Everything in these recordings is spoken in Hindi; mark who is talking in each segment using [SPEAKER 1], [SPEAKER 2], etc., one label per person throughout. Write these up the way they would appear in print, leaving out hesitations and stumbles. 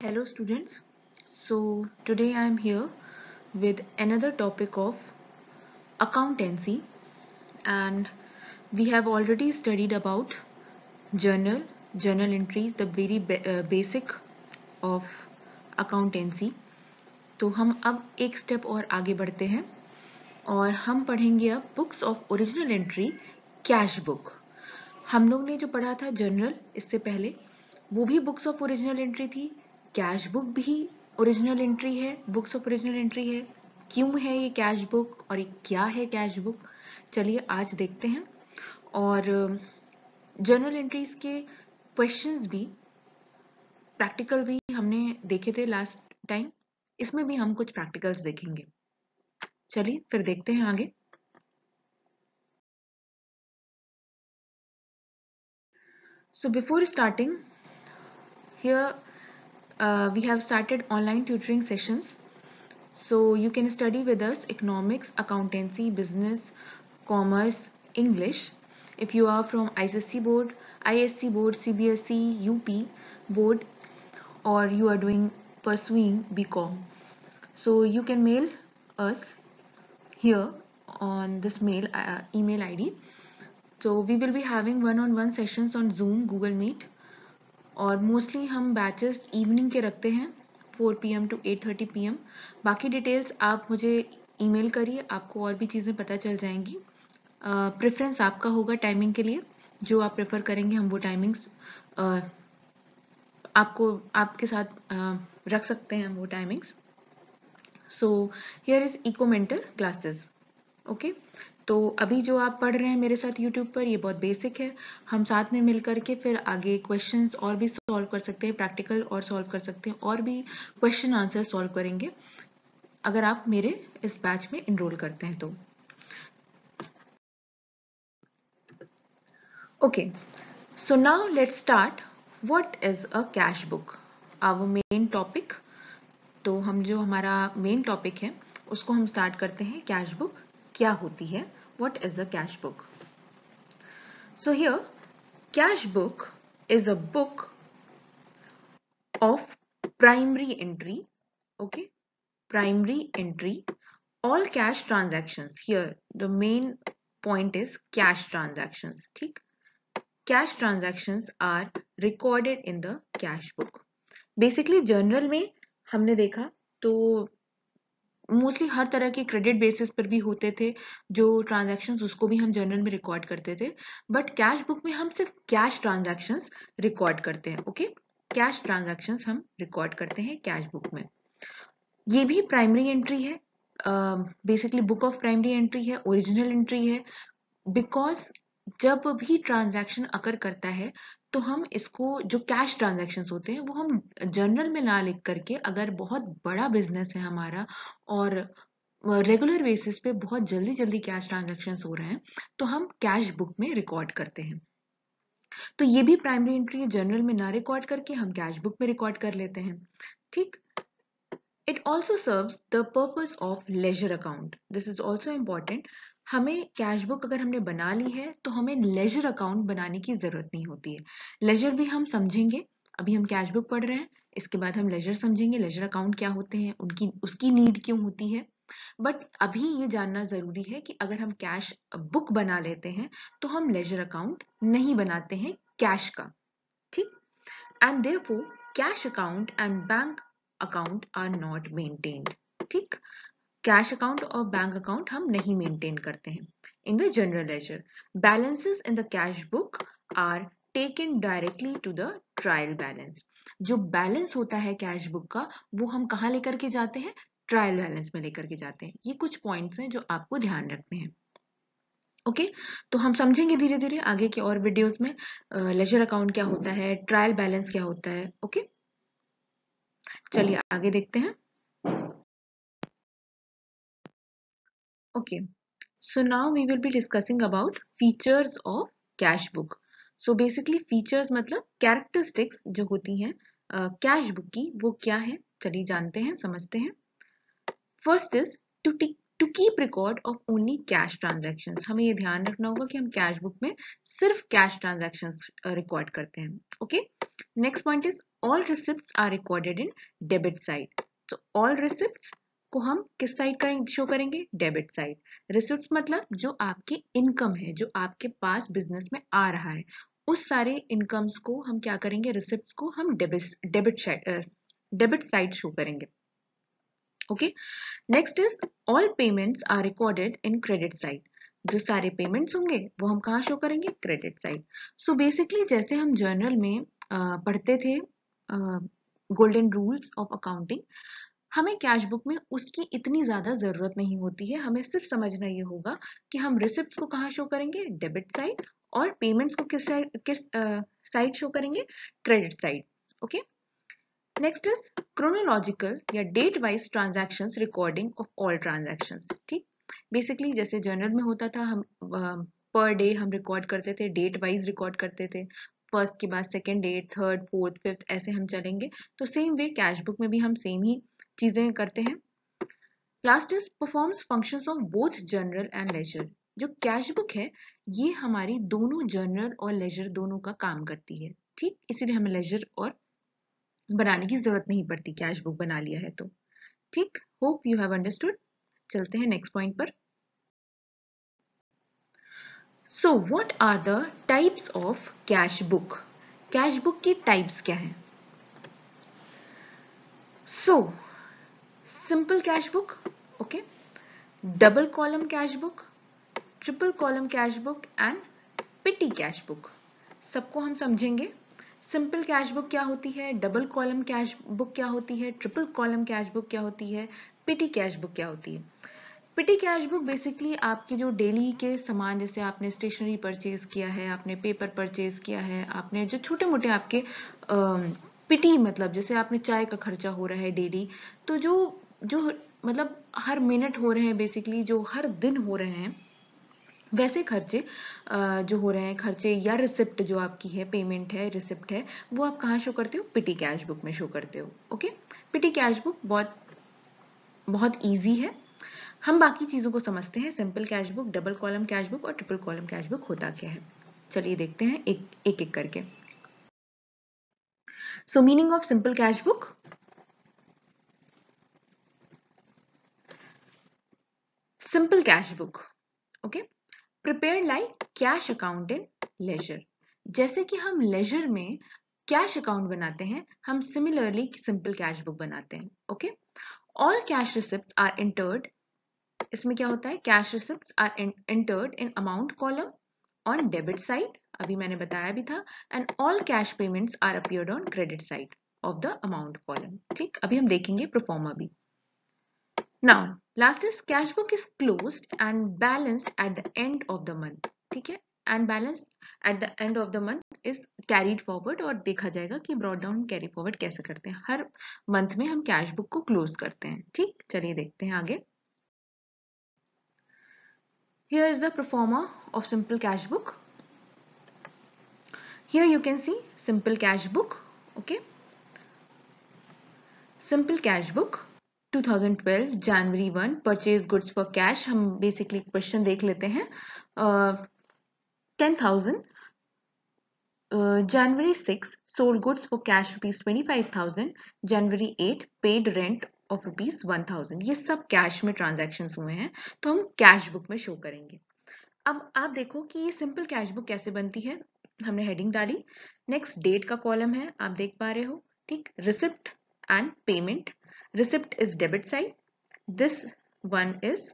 [SPEAKER 1] Hello students. So today I am here with another topic of accountancy, and we have already studied about journal entries, the very basic of accountancy. तो हम अब एक स्टेप और आगे बढ़ते हैं और हम पढ़ेंगे अब books of original entry, cash book. हम लोग ने जो पढ़ा था जर्नल इससे पहले, वो भी बुक्स ऑफ ओरिजिनल एंट्री थी। कैश बुक भी ओरिजिनल एंट्री है, बुक्स ऑफ ओरिजिनल एंट्री है। क्यों है ये कैश बुक और ये क्या है कैश बुक, चलिए आज देखते हैं। और जर्नल एंट्रीज के क्वेश्चंस भी, प्रैक्टिकल भी हमने देखे थे लास्ट टाइम, इसमें भी हम कुछ प्रैक्टिकल्स देखेंगे। चलिए फिर देखते हैं आगे। So before starting, here we have started online tutoring sessions. So you can study with us economics, accountancy, business, commerce, English. If you are from ICSE board, ISC board, CBSE, UP board, or you are pursuing BCom. So you can mail us here on this email ID. So we will be having one-on-one sessions on Zoom, Google Meet, और मोस्टली हम बैचेस इवनिंग के रखते हैं 4 PM to 8:30 PM। बाकी डिटेल्स आप मुझे ईमेल करिए, आपको और भी चीज़ें पता चल जाएंगी। प्रेफरेंस आपका होगा टाइमिंग के लिए, जो आप प्रेफर करेंगे हम वो टाइमिंग्स आपको आपके साथ रख सकते हैं, हम वो timings. So here is Eco Mentor classes. Okay, तो अभी जो आप पढ़ रहे हैं मेरे साथ YouTube पर, ये बहुत बेसिक है। हम साथ में मिलकर के फिर आगे क्वेश्चंस और भी सॉल्व कर सकते हैं, प्रैक्टिकल और सॉल्व कर सकते हैं, और भी क्वेश्चन आंसर सॉल्व करेंगे अगर आप मेरे इस बैच में इनरोल करते हैं तो। Okay, so now let's start. What is a cash book, our main topic. तो हम जो हमारा मेन टॉपिक है उसको हम स्टार्ट करते हैं। कैश बुक क्या होती है, what is a cash book. So here cash book is a book of primary entry. Okay, primary entry, all cash transactions. Here the main point is cash transactions. ठीक, cash transactions are recorded in the cash book. Basically journal में हमने देखा तो मोस्टली हर तरह के क्रेडिट बेसिस पर भी होते थे जो ट्रांजैक्शंस, उसको भी हम जर्नल में रिकॉर्ड करते थे। बट कैश बुक में हम सिर्फ कैश ट्रांजैक्शंस रिकॉर्ड करते हैं। ओके, कैश ट्रांजैक्शंस हम रिकॉर्ड करते हैं कैश बुक में। ये भी प्राइमरी एंट्री है, basically book of primary entry है, ओरिजिनल एंट्री है। बिकॉज जब भी ट्रांजैक्शन अकर करता है तो हम इसको, जो कैश ट्रांजैक्शंस होते हैं वो हम जर्नल में ना लिख करके, अगर बहुत बड़ा बिजनेस है हमारा और रेगुलर बेसिस पे बहुत जल्दी जल्दी कैश ट्रांजैक्शंस हो रहे हैं, तो हम कैश बुक में रिकॉर्ड करते हैं। तो ये भी प्राइमरी एंट्री है, जर्नल में ना रिकॉर्ड करके हम कैश बुक में रिकॉर्ड कर लेते हैं। ठीक, it also serves the purpose of ledger account. This is also important. हमें कैश बुक अगर हमने बना ली है तो हमें लेजर अकाउंट बनाने की जरूरत नहीं होती है। लेजर भी हम समझेंगे, अभी हम कैश बुक पढ़ रहे हैं, इसके बाद हम लेजर समझेंगे, लेजर अकाउंट क्या होते हैं, उनकी उसकी नीड क्यों होती है। बट अभी ये जानना जरूरी है कि अगर हम कैश बुक बना लेते हैं तो हम लेजर अकाउंट नहीं बनाते हैं कैश का। ठीक, and therefore cash account and bank account are not maintained. ठीक, कैश अकाउंट और बैंक अकाउंट हम नहीं मेंटेन करते हैं in the general ledger. Balances in the cash book are taken directly to the trial balance. जो बैलेंस होता है कैश बुक का वो हम कहाँ लेकर के जाते हैं, ट्रायल बैलेंस में लेकर के जाते हैं। ये कुछ पॉइंट्स हैं जो आपको ध्यान रखने हैं। ओके, तो हम समझेंगे धीरे धीरे आगे के और वीडियोस में लेजर अकाउंट क्या होता है, ट्रायल बैलेंस क्या होता है। ओके, चलिए आगे देखते हैं। Okay, so now we will be discussing about features of cash book. So basically features मतलब characteristics जो होती हैं कैश बुक की, वो क्या है, चलिए जानते हैं, समझते हैं। First is to keep record of only cash transactions. हमें ये ध्यान रखना होगा कि हम कैश बुक में सिर्फ कैश ट्रांजैक्शंस रिकॉर्ड करते हैं। Okay, next point is all receipts are recorded in debit side. तो ऑल रिसिप्ट्स को हम किस साइड करेंगे, शो करेंगे, डेबिट साइड। रिसिप्ट मतलब जो आपकी इनकम है, जो आपके पास बिजनेस में आ रहा है, उस सारे इनकम्स को हम क्या करेंगे, रिसिप्ट्स को हम डेबिट साइड शो करेंगे। Okay, next is all payments are recorded in credit side. जो सारे पेमेंट्स होंगे वो हम कहाँ शो करेंगे, क्रेडिट साइड। सो बेसिकली जैसे हम जर्नल में पढ़ते थे गोल्डन रूल्स ऑफ अकाउंटिंग, हमें कैश बुक में उसकी इतनी ज्यादा जरूरत नहीं होती है। हमें सिर्फ समझना ये होगा कि हम रिसिप्ट्स को कहाँ शो करेंगे, डेबिट साइड, और पेमेंट्स को किस साइड शो करेंगे, credit side. Okay, next is chronological या date wise transactions recording of all transactions. ठीक, बेसिकली जैसे जर्नल में होता था, हम पर डे हम रिकॉर्ड करते थे, डेट वाइज रिकॉर्ड करते थे, फर्स्ट के बाद second date, third, fourth, fifth, ऐसे हम चलेंगे। तो सेम वे कैश बुक में भी हम सेम ही चीजें करते हैं। Last is performs functions of both journal and ledger. जो कैश बुक है ये हमारी दोनों जर्नल और लेजर दोनों का काम करती है। ठीक, इसीलिए हमें लेजर और बनाने की जरूरत नहीं पड़ती, कैश बुक बना लिया है तो। ठीक, होप यू हैव अंडरस्टूड। चलते हैं नेक्स्ट पॉइंट पर। So what are the types of cash book. Cash book की टाइप्स क्या है? So simple cash book, okay, double column cash book, triple column cash book and petty cash book. सबको हम समझेंगे। सिंपल कैश बुक क्या होती है, डबल कॉलम कैश बुक क्या होती है, ट्रिपल कॉलम कैश बुक क्या होती है, पिटी कैश बुक क्या होती है। पिटी कैश बुक बेसिकली आपके जो डेली के सामान, जैसे आपने स्टेशनरी परचेज किया है, आपने पेपर परचेज किया है, आपने जो छोटे मोटे आपके पिटी मतलब जैसे आपने चाय का खर्चा हो रहा है डेली, तो जो जो मतलब हर मिनट हो रहे हैं, बेसिकली जो हर दिन हो रहे हैं, वैसे खर्चे जो हो रहे हैं, खर्चे या रिसिप्ट जो आपकी है, पेमेंट है, रिसिप्ट है, वो आप कहाँ शो करते हो, पिटी कैश बुक में शो करते हो। ओके, पिटी कैश बुक बहुत बहुत ईजी है। हम बाकी चीजों को समझते हैं, simple cash book, double column cash book और ट्रिपल कॉलम कैश बुक होता क्या है। चलिए देखते हैं एक एक करके। So meaning of simple cash book, simple cash book, okay, prepared like cash account in ledger. जैसे कि हम लेजर में कैश अकाउंट बनाते हैं, हम सिमिलरली सिंपल कैश बुक बनाते हैं। Okay, all cash receipts are entered, इसमें क्या होता है, cash receipts are entered in amount column on debit side, अभी मैंने बताया भी था, and all cash payments are appeared on credit side of the amount column. ठीक, अभी हम देखेंगे प्रोफॉर्मा भी। Now last is cash book is closed and balanced at the end of the month. ठीक है, and balance at the end of the month is carried forward, और देखा जाएगा कि ब्रॉट डाउन कैरी फॉरवर्ड कैसे करते हैं। हर मंथ में हम कैश बुक को क्लोज करते हैं। ठीक, चलिए देखते हैं आगे। Here is the proforma of simple cash book. Here you can see simple cash book. Okay, simple cash book 2012 January 1 purchase goods for cash. हम basically question देख लेते हैं। 10,000 January 6 sold goods for cash rupees 25,000. January 8 paid rent of rupees 1,000. ये सब कैश में ट्रांजैक्शंस हुए हैं, तो हम कैश बुक में शो करेंगे। अब आप देखो कि ये सिंपल कैश बुक कैसे बनती है। हमने हेडिंग डाली, नेक्स्ट डेट का कॉलम है, आप देख पा रहे हो। ठीक, receipt and payment, receipt is debit side, this one is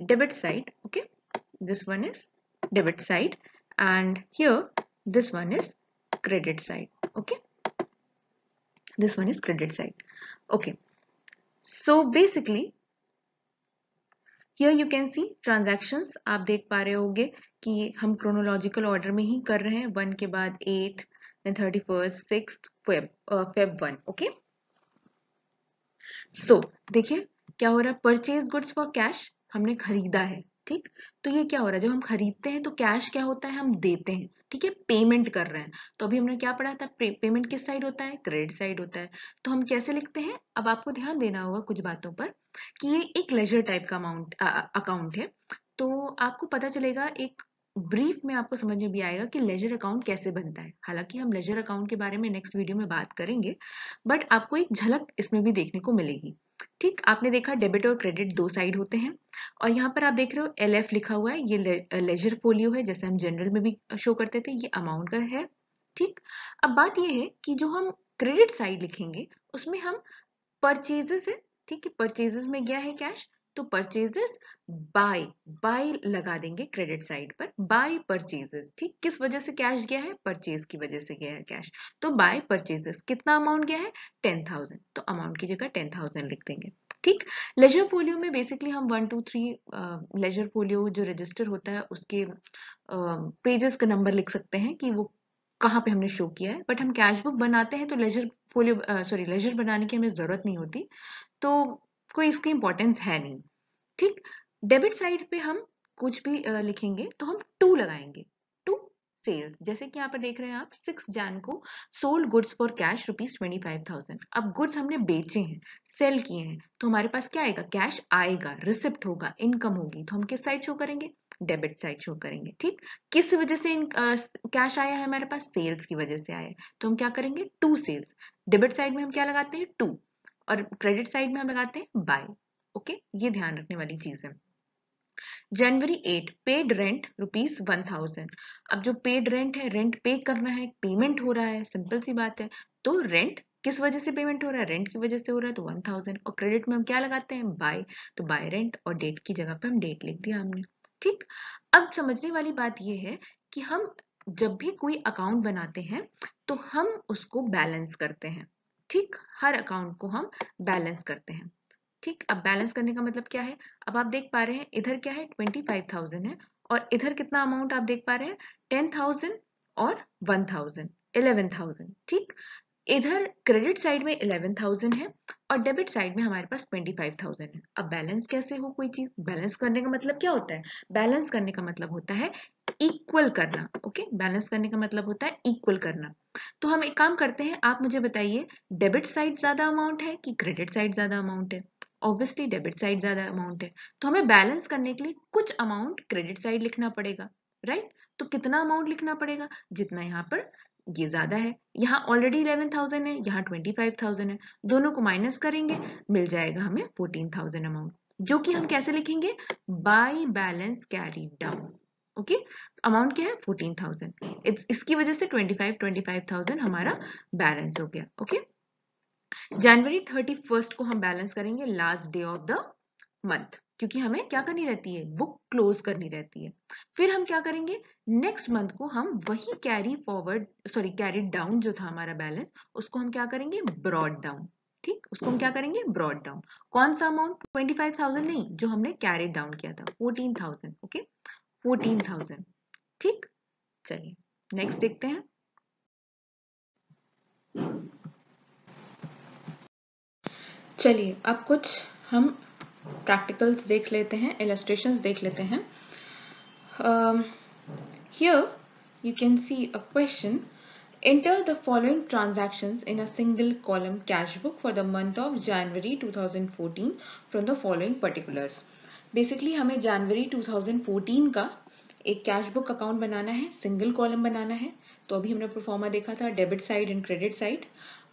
[SPEAKER 1] debit side. Okay, this one is debit side, and here this one is credit side. Okay, this one is credit side. Okay, so basically here you can see transactions, आप देख पा रहे होंगे कि हम क्रोनोलॉजिकल ऑर्डर में ही कर रहे हैं, 1 के बाद 8, then 31st, 6th, Feb 1. Okay, सो देखिए क्या हो रहा है, परचेज गुड्स फॉर कैश, हमने खरीदा है। ठीक, तो ये क्या हो रहा है, जब हम खरीदते हैं तो कैश क्या होता है, हम देते हैं। ठीक है, पेमेंट कर रहे हैं। तो अभी हमने क्या पढ़ा था, पेमेंट किस साइड होता है, क्रेडिट साइड होता है। तो हम कैसे लिखते हैं, अब आपको ध्यान देना होगा कुछ बातों पर कि ये एक लेजर टाइप का अकाउंट है। तो आपको पता चलेगा एक ब्रीफ में आपको समझ में भी आएगा कि लेजर अकाउंट कैसे बनता है। हालांकि हम लेजर अकाउंट के बारे में नेक्स्ट वीडियो में बात करेंगे, बट आपको एक झलक इसमें भी देखने को मिलेगी। ठीक, आपने देखा डेबिट और क्रेडिट दो साइड होते हैं, और यहाँ पर आप देख रहे हो LF लिखा हुआ है, ये लेजर फोलियो है, जैसे हम जनरल में भी शो करते थे, ये अमाउंट का है। ठीक, अब बात ये है कि जो हम क्रेडिट साइड लिखेंगे उसमें हम परचेजेस है। ठीक है, परचेजेस में गया है कैश, तो परचेजेस बाय बाय लगा देंगे क्रेडिट साइड पर, बाय परचेजेस। ठीक, किस वजह से कैश गया है? परचेज की वजह से गया है कैश, तो बाय परचेजेस कितना अमाउंट गया है? 10,000, तो अमाउंट की जगह 10,000 लिख देंगे। ठीक, लेजर फोलियो में बेसिकली हम 1 2 3 लेजर फोलियो जो रजिस्टर होता है उसके पेजेस का नंबर लिख सकते हैं कि वो कहाँ पे हमने शो किया है, बट हम कैश बुक बनाते हैं तो लेजर फोलियो सॉरी लेजर बनाने की हमें जरूरत नहीं होती, तो कोई इसकी इंपॉर्टेंस है नहीं। ठीक, डेबिट साइड पे हम कुछ भी लिखेंगे तो हम टू लगाएंगे, टू सेल्स। जैसे कि यहाँ पर देख रहे हैं आप, 6 जैन को सोल्ड गुड्स फॉर कैश ₹25,000। अब गुड्स हमने बेचे हैं, सेल किए हैं, तो हमारे पास क्या आएगा? कैश आएगा, रिसिप्ट होगा, इनकम होगी, तो हम किस साइड शो करेंगे? डेबिट साइड शो करेंगे। ठीक, किस वजह से कैश आया है हमारे पास? सेल्स की वजह से आया है, तो हम क्या करेंगे? To sales. डेबिट साइड में हम क्या लगाते हैं? टू, और क्रेडिट साइड में हम लगाते हैं बाय। ओके, ये ध्यान रखने वाली चीज है। जनवरी 8 पेड रेंट ₹1,000। अब जो पेड रेंट है, रेंट पे करना है, पेमेंट हो रहा है, सिंपल सी बात है। तो रेंट किस वजह से पेमेंट हो रहा है? रेंट की वजह से हो रहा है, तो 1,000। और क्रेडिट में हम क्या लगाते हैं? बाय, तो बाय रेंट, और डेट की जगह पे हम डेट लिख दिया हमने। ठीक, अब समझने वाली बात यह है कि हम जब भी कोई अकाउंट बनाते हैं तो हम उसको बैलेंस करते हैं। ठीक, हर अकाउंट को हम बैलेंस करते हैं। ठीक, अब बैलेंस करने का मतलब क्या है? अब आप देख पा रहे हैं इधर क्या है? 25,000 है, और इधर कितना अमाउंट आप देख पा रहे हैं? 10,000 और 1,000, 11,000। ठीक, इधर क्रेडिट साइड में 11,000 है और डेबिट साइड में हमारे पास 25,000 है। अब बैलेंस कैसे हो कोई चीज? बैलेंस करने का मतलब क्या होता है? बैलेंस करने का मतलब होता है इक्वल करना। ओके, बैलेंस करने का मतलब होता है इक्वल करना। तो हम एक काम करते हैं, आप मुझे बताइए डेबिट साइड ज्यादा अमाउंट है कि क्रेडिट साइड ज्यादा अमाउंट है? ऑब्वियसली डेबिट साइड ज्यादा अमाउंट है, तो हमें बैलेंस करने के लिए कुछ अमाउंट क्रेडिट साइड लिखना पड़ेगा, राइट? तो कितना अमाउंट लिखना पड़ेगा? जितना यहाँ पर ये ज्यादा है, यहाँ ऑलरेडी 11,000 है, यहाँ 25,000 है, दोनों को माइनस करेंगे, मिल जाएगा हमें 14,000 अमाउंट, जो कि हम कैसे लिखेंगे? By balance carry down. Okay, amount क्या है? 14,000। इसकी वजह से 25,000 हमारा बैलेंस हो गया। ओके, जनवरी 31 को हम बैलेंस करेंगे, last day of the month, क्योंकि हमें क्या करनी रहती है? बुक क्लोज करनी रहती है। फिर हम क्या करेंगे? नेक्स्ट मंथ को हम वही carry forward sorry carry down जो था हमारा बैलेंस, उसको हम क्या करेंगे? Brought down. ठीक, उसको हम क्या करेंगे? Brought down. कौन सा अमाउंट? 25,000 नहीं, जो हमने कैरी डाउन किया था 14,000। ओके, 14,000। ठीक, चलिए नेक्स्ट देखते हैं। चलिए अब कुछ हम प्रैक्टिकल्स देख लेते हैं, illustrations देख लेते हैं। Here you can see a question. Enter the following transactions in a single column cash book for the month of January 2014 from the following particulars. Basically हमें जनवरी 2014 का एक कैश बुक अकाउंट बनाना है, सिंगल कॉलम बनाना है। तो अभी हमने प्रोफॉर्मा देखा था, debit side and credit side.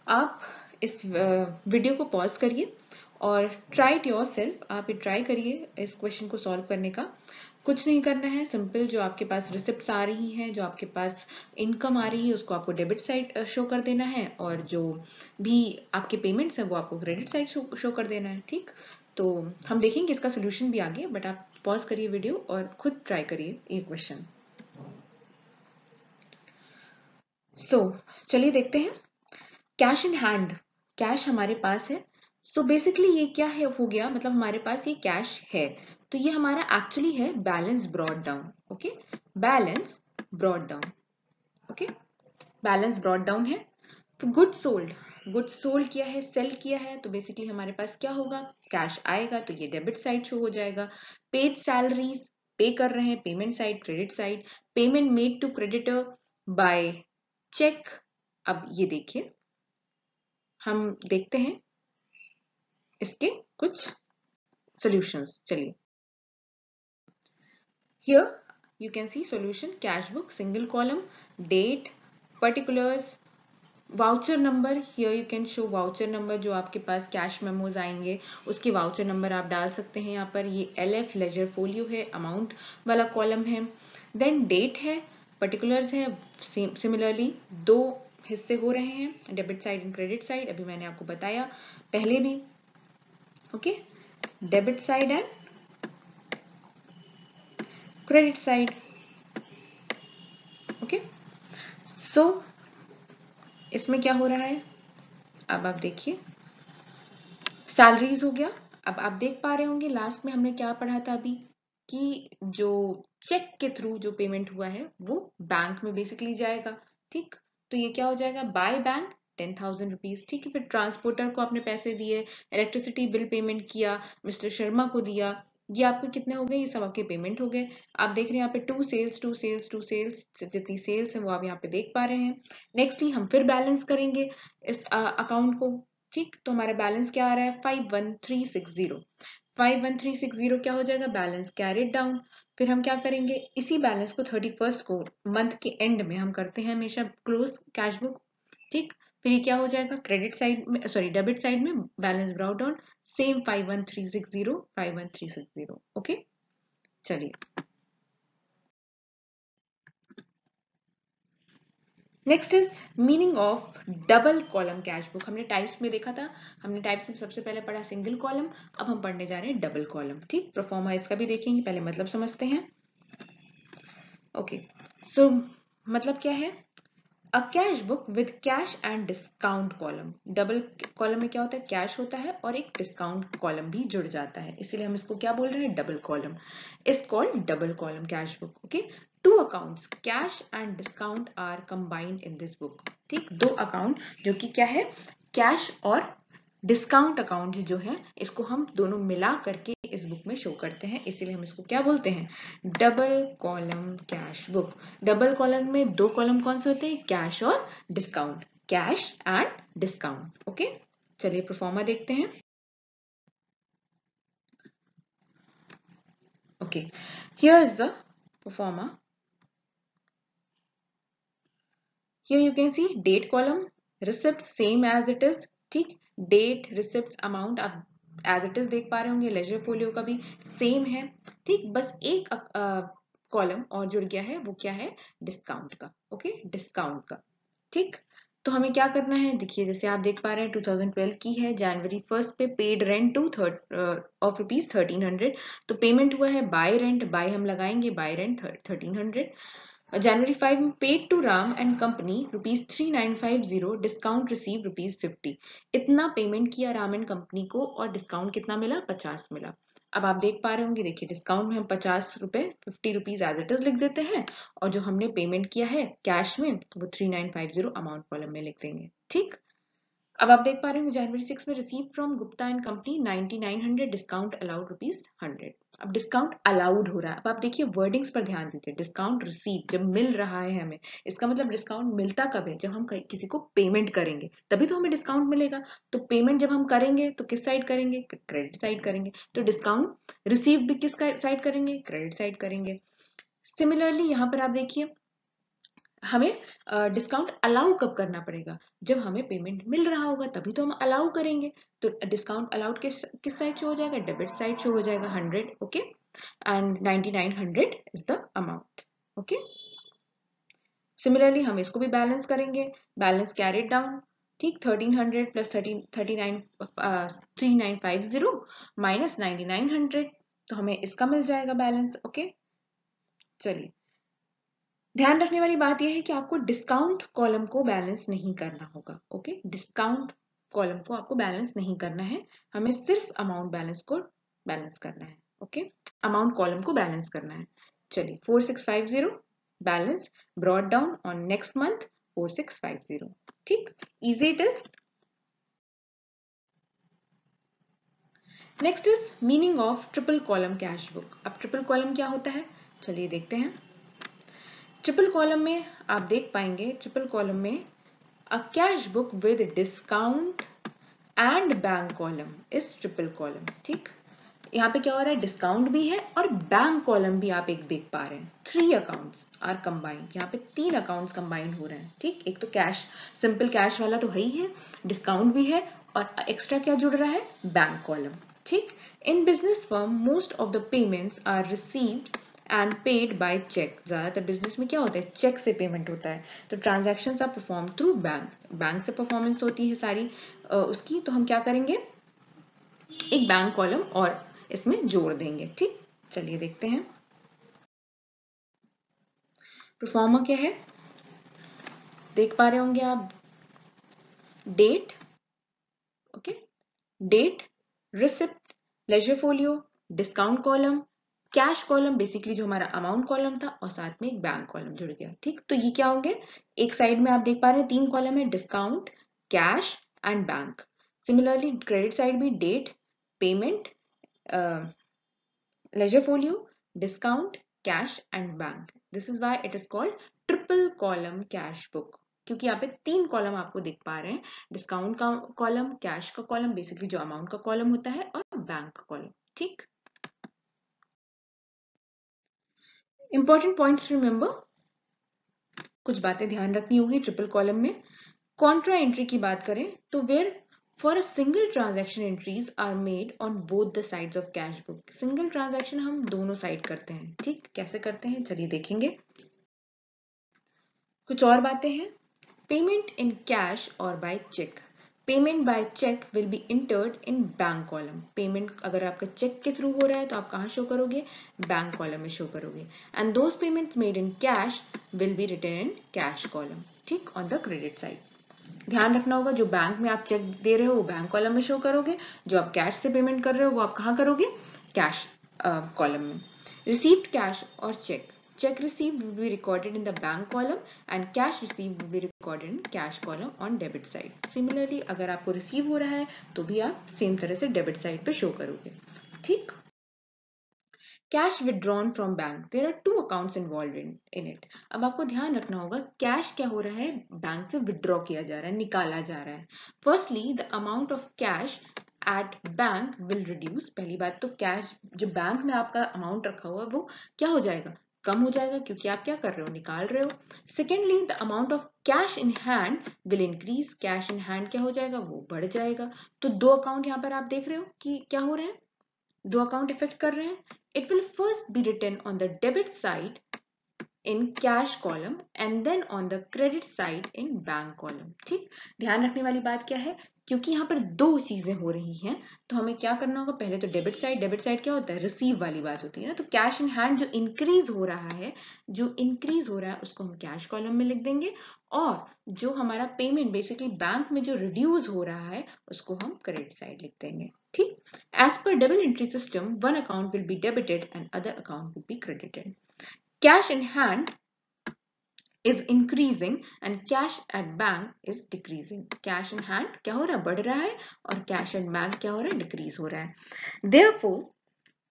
[SPEAKER 1] आप इस वीडियो को पॉज करिए और ट्राई इट योरसेल्फ, आप ये ट्राई करिए इस क्वेश्चन को सॉल्व करने का। कुछ नहीं करना है, सिंपल जो आपके पास रिसिप्ट्स आ रही हैं, जो आपके पास इनकम आ रही है, उसको आपको डेबिट साइड शो कर देना है, और जो भी आपके पेमेंट्स हैं वो आपको क्रेडिट साइड शो कर देना है। ठीक, तो हम देखेंगे इसका सोल्यूशन भी आगे, बट आप पॉज करिए वीडियो और खुद ट्राई करिए ये क्वेश्चन। चलिए देखते हैं। कैश इन हैंड, कैश हमारे पास है। बेसिकली ये क्या है हो गया, मतलब हमारे पास ये कैश है, तो ये हमारा एक्चुअली है balance brought down. Okay, balance brought down. Okay, balance brought down है। गुड्स सोल्ड, गुड्स सोल्ड किया है, सेल किया है, तो बेसिकली हमारे पास क्या होगा? कैश आएगा, तो ये डेबिट साइड शो हो जाएगा। पेड सैलरीज, पे कर रहे हैं, payment side, credit side. Payment made to creditor by cheque. अब ये देखिए, हम देखते हैं इसके कुछ सॉल्यूशंस। चलिए, here you can see solution cash book, single column, date, particulars, voucher number. Here you can show voucher number. जो आपके पास कैश मेमोज आएंगे उसके वाउचर नंबर आप डाल सकते हैं यहाँ पर. ये LF लेजर फोलियो है, अमाउंट वाला कॉलम है. देन डेट है, पर्टिकुलर्स है. सिमिलरली दो हिस्से हो रहे हैं, debit side and credit side. अभी मैंने आपको बताया पहले भी. Okay, debit side and credit side. Okay, so इसमें क्या हो रहा है अब आप देखिए. सैलरीज हो गया. अब आप देख पा रहे होंगे लास्ट में हमने क्या पढ़ा था अभी, कि जो चेक के थ्रू जो पेमेंट हुआ है वो बैंक में बेसिकली जाएगा. ठीक, तो ये क्या हो जाएगा, बाय बैंक 10,000 रुपीज. ठीक है, फिर ट्रांसपोर्टर को आपने पैसे दिए, इलेक्ट्रिसिटी बिल पेमेंट किया, मिस्टर शर्मा को दिया, ये आपके कितने हो गए, ये सब आपके पेमेंट हो गए. आप देख रहे हैं यहाँ पे टू सेल्स जितनी सेल्स है वो आप यहाँ पे देख पा रहे हैं. नेक्स्टली हम फिर बैलेंस करेंगे इस अकाउंट को. ठीक, तो हमारा बैलेंस क्या आ रहा है, 51360. 51360 क्या हो जाएगा, बैलेंस कैरिड डाउन. फिर हम क्या करेंगे, इसी बैलेंस को 31st को मंथ के एंड में हम करते हैं हमेशा क्लोज कैश बुक. ठीक, फिर ये क्या हो जाएगा, क्रेडिट साइड में, सॉरी डेबिट साइड में balance brought down, same 51360. Okay, चलिए next is meaning of double column cash book. हमने टाइप्स में देखा था, हमने टाइप्स में सबसे पहले पढ़ा सिंगल कॉलम, अब हम पढ़ने जा रहे हैं डबल कॉलम. ठीक, प्रोफॉर्मा इसका भी देखेंगे, पहले मतलब समझते हैं. ओके, सो मतलब क्या है, अ cash book with cash and discount column. Double column में क्या होता है, कैश होता है और एक डिस्काउंट कॉलम भी जुड़ जाता है, इसीलिए हम इसको क्या बोल रहे हैं, double column. Is called double column cash book. Okay, two accounts cash and discount are combined in this book. ठीक, दो अकाउंट जो कि क्या है, कैश और डिस्काउंट अकाउंट जो है, इसको हम दोनों मिला करके इस बुक में शो करते हैं, इसीलिए हम इसको क्या बोलते हैं, double column cash book. Double column में दो कॉलम कौन से होते हैं, कैश और discount, cash and discount. Okay, चलिए प्रोफॉर्मा देखते हैं. Okay, here is the proforma. Here you can see date column, receipt same as it is. ठीक, डेट, रिसिप्ट, अमाउंट आप एज इट इज देख पा रहे होंगे, लेजर फोलियो का भी सेम है. ठीक, बस एक कॉलम और जुड़ गया है, वो क्या है, डिस्काउंट का. ओके, डिस्काउंट का. ठीक, तो हमें क्या करना है, देखिए जैसे आप देख पा रहे हैं 2012 की है, जनवरी 1st पे paid rent two of rupees 1300. तो पेमेंट हुआ है बाय रेंट, बाय हम लगाएंगे, बाय रेंट 1300. जनवरी 5 में paid to Ram and company rupees 3950, discount receive rupees 50. इतना पेमेंट किया राम एंड कंपनी को और डिस्काउंट कितना मिला, 50 मिला. अब आप देख पा रहे होंगे, देखिए डिस्काउंट में हम 50 रुपए 50 रुपीज एज इट इज लिख देते हैं, और जो हमने पेमेंट किया है कैश में वो 3950 अमाउंट कॉलम में लिख देंगे. ठीक, अब आप देख पा रहे होंगे जनवरी 6 में receive from Gupta and company 9900, discount allowed rupees 100. अब डिस्काउंट अलाउड हो रहा है. अब आप देखिए वर्डिंग्स पर ध्यान दीजिए, डिस्काउंट रिसीव जब मिल रहा है हमें, इसका मतलब डिस्काउंट मिलता कब है, जब हम किसी को पेमेंट करेंगे तभी तो हमें डिस्काउंट मिलेगा. तो पेमेंट जब हम करेंगे तो किस साइड करेंगे, क्रेडिट साइड करेंगे. तो डिस्काउंट रिसीव भी किस साइड करेंगे, क्रेडिट साइड करेंगे. सिमिलरली यहाँ पर आप देखिए हमें डिस्काउंट अलाउ कब करना पड़ेगा, जब हमें पेमेंट मिल रहा होगा तभी तो हम अलाउ करेंगे. तो डिस्काउंट अलाउड किस साइड शो हो जाएगा, डेबिट साइड शो हो जाएगा 100. Okay, and 9900 is the amount. Okay, similarly हम इसको भी बैलेंस करेंगे, बैलेंस कैरिड डाउन. ठीक, 1300 प्लस 3950 माइनस 9900, तो हमें इसका मिल जाएगा बैलेंस. ओके, चलिए ध्यान रखने वाली बात यह है कि आपको डिस्काउंट कॉलम को बैलेंस नहीं करना होगा. ओके, डिस्काउंट कॉलम को आपको बैलेंस नहीं करना है, हमें सिर्फ अमाउंट बैलेंस को बैलेंस करना है. ओके, अमाउंट कॉलम को बैलेंस करना है. चलिए 4650 balance brought down on next month 4650. ठीक, easy it is. Next is meaning of triple column cash book. अब ट्रिपल कॉलम क्या होता है, चलिए देखते हैं. ट्रिपल कॉलम में आप देख पाएंगे, ट्रिपल कॉलम में अ cash book with discount and bank column is triple column. ठीक, यहाँ पे क्या हो रहा है, डिस्काउंट भी है और बैंक कॉलम भी आप एक देख पा रहे हैं। 3 अकाउंट्स आर कंबाइंड, यहाँ पे 3 अकाउंट्स कंबाइंड हो रहे हैं। ठीक, एक तो कैश, सिंपल कैश वाला तो है ही है, डिस्काउंट भी है और एक्स्ट्रा क्या जुड़ रहा है, बैंक कॉलम। ठीक, in business firm most of the payments are received and paid by cheque. ज्यादातर बिजनेस में क्या होता है, चेक से पेमेंट होता है। तो transactions are perform through bank, bank से परफॉर्मेंस होती है सारी उसकी। तो हम क्या करेंगे, एक बैंक कॉलम और इसमें जोड़ देंगे। ठीक, चलिए देखते हैं प्रोफार्मा क्या है। देख पा रहे होंगे आप, date, okay, date, receipt, ledger folio, discount column, cash column basically जो हमारा अमाउंट कॉलम था और साथ में एक बैंक कॉलम जुड़ गया। ठीक, तो ये क्या होंगे, एक साइड में आप देख पा रहे हैं 3 कॉलम है, discount, cash and bank. Similarly credit side भी date, payment, ledger folio, discount, cash and bank. This is why it is called triple column cash book, क्योंकि यहाँ पे 3 कॉलम आपको दिख पा रहे हैं, डिस्काउंट का कॉलम, कैश का कॉलम बेसिकली जो अमाउंट का कॉलम होता है और बैंक का कॉलम। ठीक, इंपॉर्टेंट पॉइंट्स रिमेंबर, कुछ बातें ध्यान रखनी होगी ट्रिपल कॉलम में। कॉन्ट्रा एंट्री की बात करें तो where for a single transaction entries are made on both the sides of cash book. Single transaction हम दोनों साइड करते हैं। ठीक, कैसे करते हैं चलिए देखेंगे। कुछ और बातें हैं, पेमेंट इन कैश और by cheque. Payment by cheque will be entered in bank column. Payment अगर आपका चेक के थ्रू हो रहा है तो आप कहाँ शो करोगे, बैंक कॉलम में शो करोगे। And those payments made in cash will be written in cash column. ठीक, ऑन द क्रेडिट साइड ध्यान रखना होगा, जो बैंक में आप चेक दे रहे हो वो बैंक कॉलम में शो करोगे, जो आप कैश से पेमेंट कर रहे हो वो आप कहाँ करोगे, कैश कॉलम में। रिसीव्ड कैश और check, check received will be recorded in the bank column and cash received will be recorded in cash column on debit side. Similarly अगर आपको रिसीव हो रहा है तो भी आप सेम तरह से डेबिट साइड पे शो करोगे। ठीक, cash withdrawn from bank, there are 2 accounts involve in it. अब आपको ध्यान रखना होगा, कैश क्या हो रहा है, बैंक से विड्रॉ किया जा रहा है, निकाला जा रहा है। Firstly the amount of cash at bank will reduce. पहली बात तो कैश जो बैंक में आपका अमाउंट रखा हुआ है वो क्या हो जाएगा, कम हो जाएगा, क्योंकि आप क्या कर रहे हो, निकाल रहे हो। Secondly the amount of cash in hand will increase. Cash in hand क्या हो जाएगा, वो बढ़ जाएगा। तो 2 अकाउंट यहाँ पर आप देख रहे हो कि क्या हो रहे हैं, 2 अकाउंट इफेक्ट कर रहे हैं। It will first be written on the debit side in cash column and then on the credit side in bank column। ठीक, ध्यान रखने वाली बात क्या है, क्योंकि यहाँ पर 2 चीजें हो रही हैं तो हमें क्या करना होगा, पहले तो डेबिट साइड, डेबिट साइड क्या होता है, रिसीव वाली बात होती है ना। तो कैश इन हैंड जो इंक्रीज हो रहा है, जो इंक्रीज हो रहा है उसको हम कैश कॉलम में लिख देंगे, और जो हमारा पेमेंट बेसिकली बैंक में जो रिड्यूस हो रहा है उसको हम क्रेडिट साइड लिख देंगे। ठीक, as per double entry system one account will be debited and other account will be credited. Cash in hand is increasing and cash at bank is decreasing। Cash in hand क्या हो रहा है, बढ़ रहा है, और cash at bank क्या हो रहा है, decrease हो रहा है। Therefore,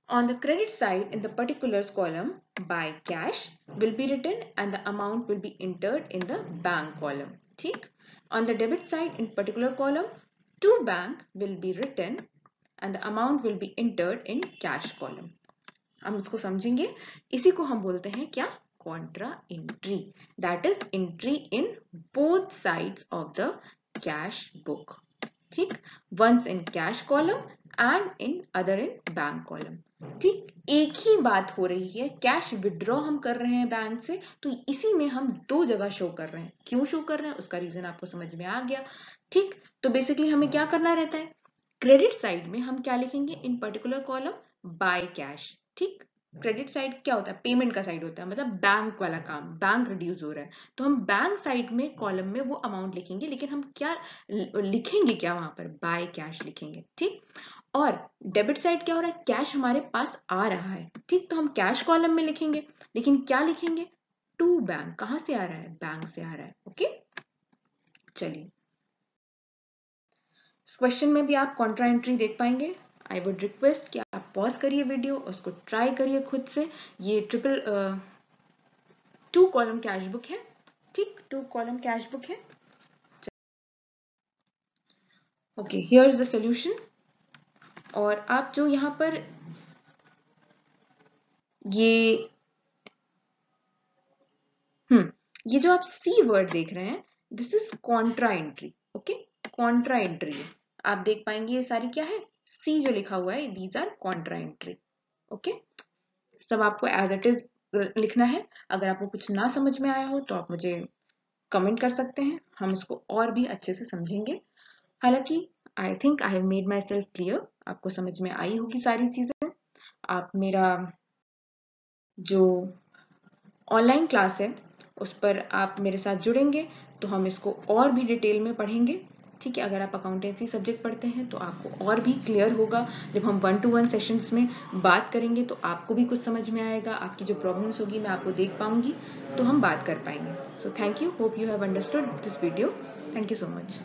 [SPEAKER 1] on the credit side in the particulars column, by cash will be written and the amount will be entered in the bank column। ठीक, on the debit side in particular column, to bank will be written and the amount will be entered in cash column। हम इसको समझेंगे, इसी को हम बोलते हैं क्या, contra entry. That is entry in both sides of the cash book. ठीक, once in cash column and in other in bank column. ठीक, एक ही बात हो रही है, कैश विड्रॉ हम कर रहे हैं बैंक से, तो इसी में हम 2 जगह शो कर रहे हैं। क्यों शो कर रहे हैं उसका रीजन आपको समझ में आ गया। ठीक, तो बेसिकली हमें क्या करना रहता है, क्रेडिट साइड में हम क्या लिखेंगे, इन पर्टिकुलर कॉलम बाय कैश। ठीक, क्रेडिट साइड क्या होता है, पेमेंट का साइड होता है, मतलब बैंक वाला काम, बैंक रिड्यूस हो रहा है तो हम बैंक साइड में कॉलम में वो अमाउंट लिखेंगे, लेकिन हम क्या लिखेंगे, क्या वहां पर बाय कैश लिखेंगे। ठीक, और डेबिट साइड क्या हो रहा है, कैश हमारे पास आ रहा है। ठीक, तो हम कैश कॉलम में लिखेंगे, लेकिन क्या लिखेंगे, टू बैंक, कहां से आ रहा है, बैंक से आ रहा है। ओके, चलिए इस क्वेश्चन में भी आप कॉन्ट्रा एंट्री देख पाएंगे। आई वुड रिक्वेस्ट कि आप पॉज करिए वीडियो, उसको ट्राई करिए खुद से। ये 2 कॉलम कैश बुक है। ठीक, 2 कॉलम कैश बुक है। Okay, here is the solution. और आप जो यहाँ पर ये ये जो आप सी वर्ड देख रहे हैं, this is Contra entry. Okay, Contra entry है। आप देख पाएंगे ये सारी क्या है, सी जो लिखा हुआ है, these are contra entry. Okay, सब आपको एज इट इज लिखना है। अगर आपको कुछ ना समझ में आया हो तो आप मुझे कमेंट कर सकते हैं, हम इसको और भी अच्छे से समझेंगे। हालांकि I think I have made my self clear, आपको समझ में आई होगी सारी चीजें। आप मेरा जो ऑनलाइन क्लास है उस पर आप मेरे साथ जुड़ेंगे तो हम इसको और भी डिटेल में पढ़ेंगे। ठीक है, अगर आप अकाउंटेंसी सब्जेक्ट पढ़ते हैं तो आपको और भी क्लियर होगा। जब हम 1-to-1 सेशंस में बात करेंगे तो आपको भी कुछ समझ में आएगा, आपकी जो प्रॉब्लम्स होगी मैं आपको देख पाऊंगी, तो हम बात कर पाएंगे। So thank you, hope you have understood this video. Thank you so much.